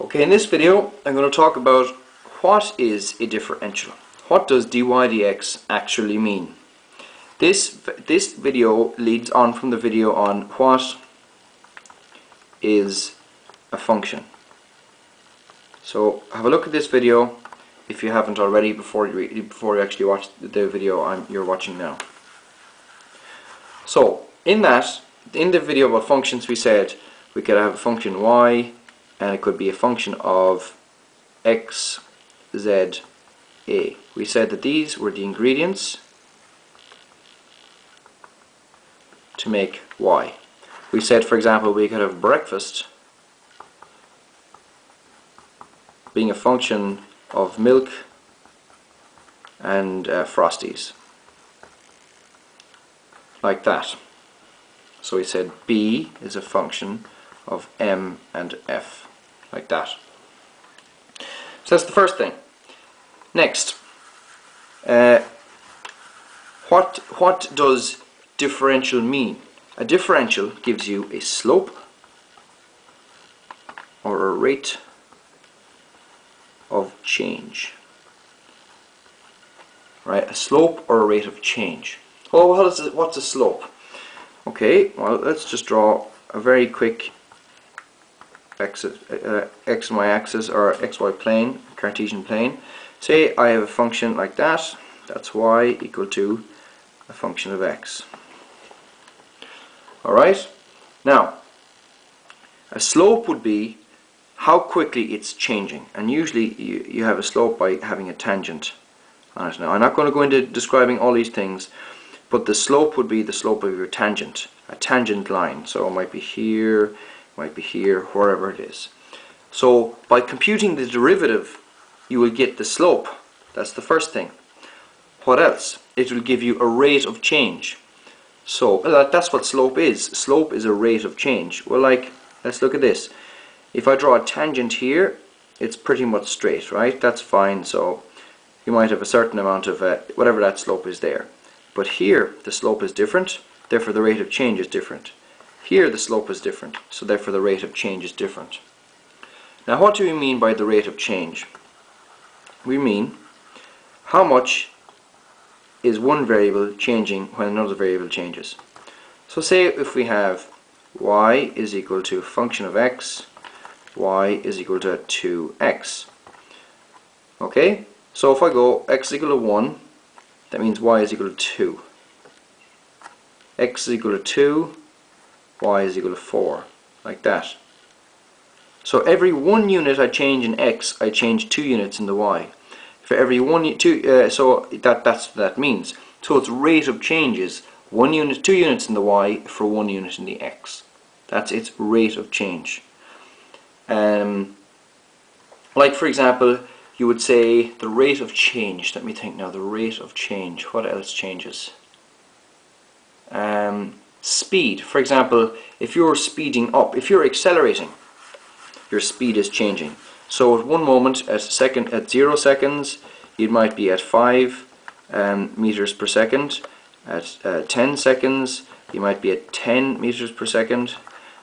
Okay, in this video I'm going to talk about what is a differential. What does dy dx actually mean? This video leads on from the video on what is a function. So have a look at this video if you haven't already before you actually watch the video you're watching now. So in the video about functions, we said we could have a function y and it could be a function of x, z, a. We said that these were the ingredients to make y. We said, for example, we could have breakfast being a function of milk and Frosties, like that. So we said b is a function of m and f, like that. So that's the first thing. Next, what does differential mean? A differential gives you a slope or a rate of change. Right? A slope or a rate of change. Well, what's a slope? Okay, well, let's just draw a very quick x and y axis or xy plane, Cartesian plane. Say I have a function like that, that's y equal to a function of x. Alright, now a slope would be how quickly it's changing, and usually you have a slope by having a tangent on it. Now I'm not going to go into describing all these things, but the slope would be the slope of your tangent, a tangent line. So it might be here, wherever it is. So by computing the derivative, you will get the slope. That's the first thing. What else? It will give you a rate of change. So that's what slope is. Slope is a rate of change. Well, like, let's look at this. If I draw a tangent here, it's pretty much straight, right? That's fine. So you might have a certain amount of whatever that slope is there. But here the slope is different, therefore the rate of change is different. Here the slope is different, so therefore the rate of change is different. Now what do we mean by the rate of change? We mean how much is one variable changing when another variable changes. So say if we have y is equal to a function of x, y is equal to 2x. Okay, so if I go x is equal to 1, that means y is equal to 2. X is equal to 2, y is equal to 4, like that. So every 1 unit I change in x, I change 2 units in the y. For every 1 2, so that's what that means. So its rate of change is 1 unit, 2 units in the y for 1 unit in the x. That's its rate of change. Like for example, you would say the rate of change. Let me think now. The rate of change. What else changes? Speed. For example, if you're speeding up, if you're accelerating, your speed is changing. So at one moment, at 0 seconds, you might be at 5 meters per second. At 10 seconds, you might be at 10 meters per second.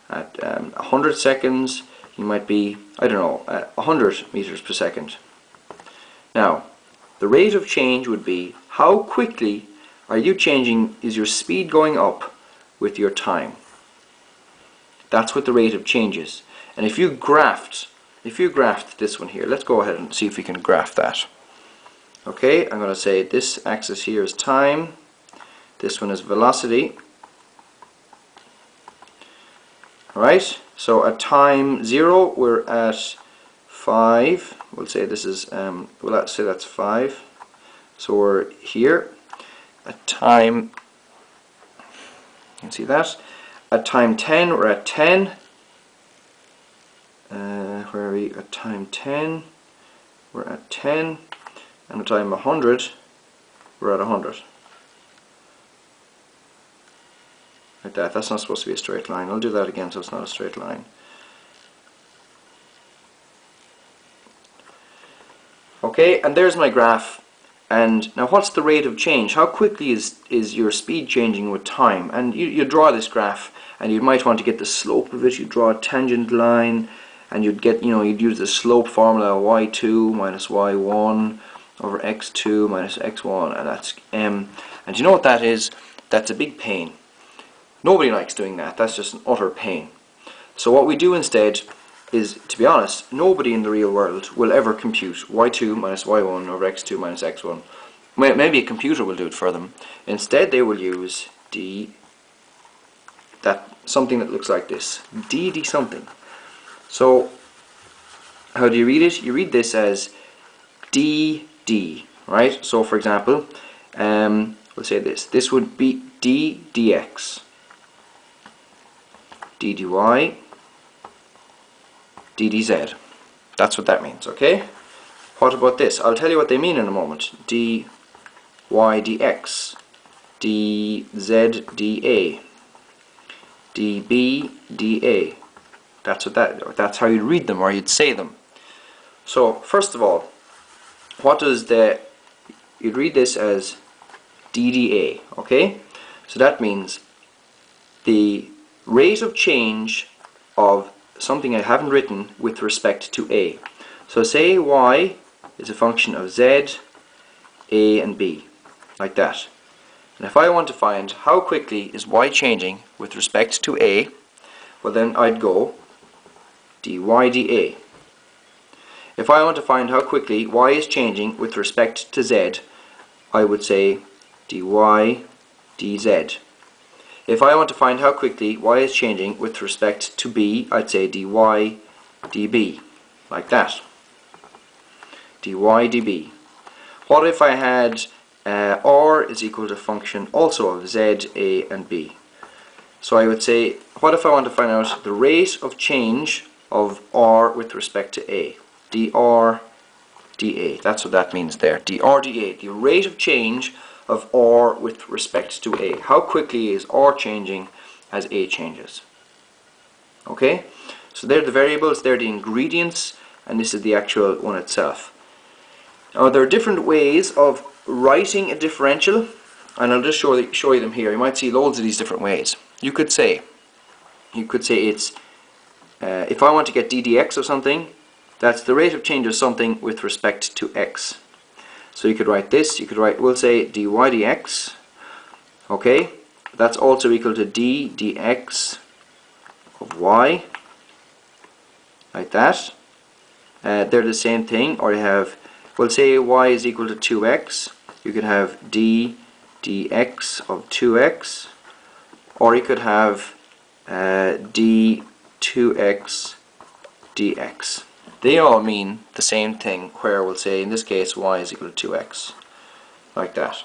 At 100 seconds, you might be, I don't know, at 100 meters per second. Now, the rate of change would be how quickly are you changing, is your speed going up with your time. That's what the rate of change is. And if you graphed this one here, let's go ahead and see if we can graph that. Okay, I'm going to say this axis here is time, this one is velocity. Alright, so at time 0 we're at 5. We'll say this is, let's say that's 5. So we're here. At time, you can see that. At time 10 we're at 10. Where are we? At time 10 we're at 10. And at time 100 we're at 100. Like that. That's not supposed to be a straight line. I'll do that again so it's not a straight line. Okay, and there's my graph. And now what's the rate of change? How quickly is your speed changing with time? And you draw this graph and you might want to get the slope of it. You draw a tangent line and you'd get, you'd use the slope formula y2 minus y1 over x2 minus x1, and that's m. And you know what that is? That's a big pain. Nobody likes doing that. That's just an utter pain. So what we do instead is, to be honest, nobody in the real world will ever compute y2 minus y1 over x2 minus x1. Maybe a computer will do it for them. Instead they will use something that looks like this. d something. So how do you read it? You read this as dd, right? So for example, we'll say this. This would be d dx, d dy, d dz. That's what that means, okay? What about this? I'll tell you what they mean in a moment. dy dx, dz dA, dB dA. That's how you'd read them, or you'd say them. So first of all, you'd read this as dDA, okay? So that means the rate of change of something I haven't written with respect to A. So say y is a function of z, a and b, like that. And if I want to find how quickly is y changing with respect to A, well then I'd go dy dA. If I want to find how quickly y is changing with respect to z, I would say dy dz. If I want to find how quickly y is changing with respect to b, I'd say dy dB, like that. dy dB. What if I had r is equal to a function also of z, a and b? So I would say, what if I want to find out the rate of change of r with respect to a? dr dA. That's what that means there. dr dA. The rate of change of r with respect to a. How quickly is r changing as a changes? Okay? So they're the variables, they're the ingredients, and this is the actual one itself. Now there are different ways of writing a differential, and I'll just show you them here. You might see loads of these different ways. You could say it's if I want to get ddx of something, that's the rate of change of something with respect to x. So you could write this, we'll say dy dx, okay, that's also equal to d dx of y, like that. They're the same thing. Or you have, we'll say y is equal to 2x, you could have d dx of 2x, or you could have d 2x dx. They all mean the same thing, where we'll say in this case y is equal to 2x, like that.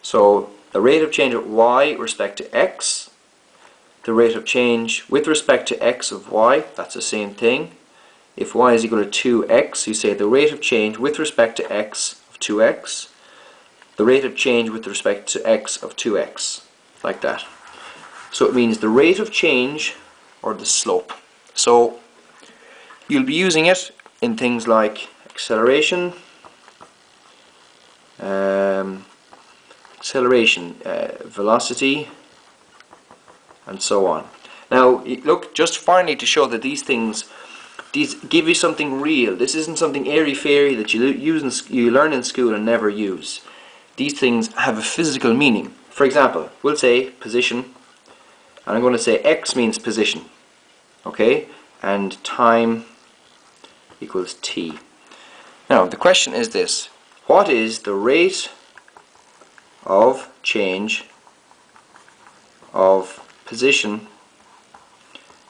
So the rate of change of y with respect to x, the rate of change with respect to x of y, that's the same thing. If y is equal to 2x, you say the rate of change with respect to x of 2x, the rate of change with respect to x of 2x, like that. So it means the rate of change or the slope. So you'll be using it in things like acceleration, velocity, and so on. Now, look, just finally to show that these give you something real. This isn't something airy-fairy that you learn in school and never use. These things have a physical meaning. For example, we'll say position, and I'm going to say x means position, okay, and time equals t. Now the question is this: what is the rate of change of position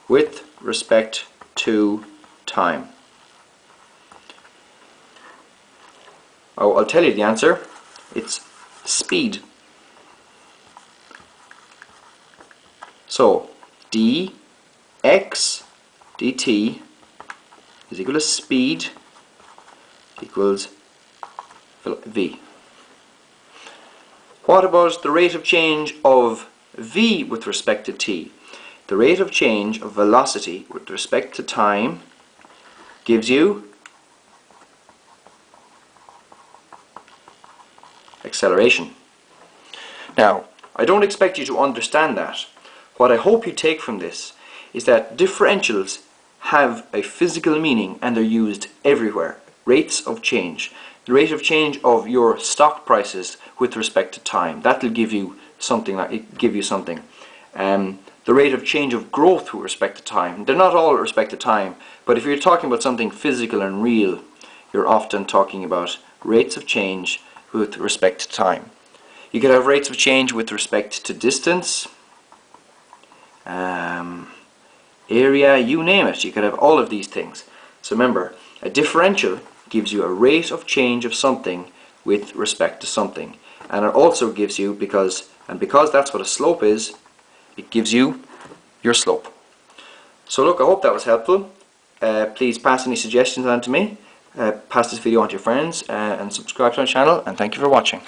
with respect to time? Oh, I'll tell you the answer. It's speed. So dx dt is equal to speed equals v. What about the rate of change of v with respect to t? The rate of change of velocity with respect to time gives you acceleration. Now, I don't expect you to understand that. What I hope you take from this is that differentials have a physical meaning and they're used everywhere. Rates of change. The rate of change of your stock prices with respect to time. That will give you something. The rate of change of growth with respect to time. They're not all with respect to time, but if you're talking about something physical and real, you're often talking about rates of change with respect to time. You could have rates of change with respect to distance, area, you name it. You could have all of these things. So remember, a differential gives you a rate of change of something with respect to something. And it also gives you, because that's what a slope is, it gives you your slope. So look, I hope that was helpful. Please pass any suggestions on to me. Pass this video on to your friends and subscribe to my channel, and thank you for watching.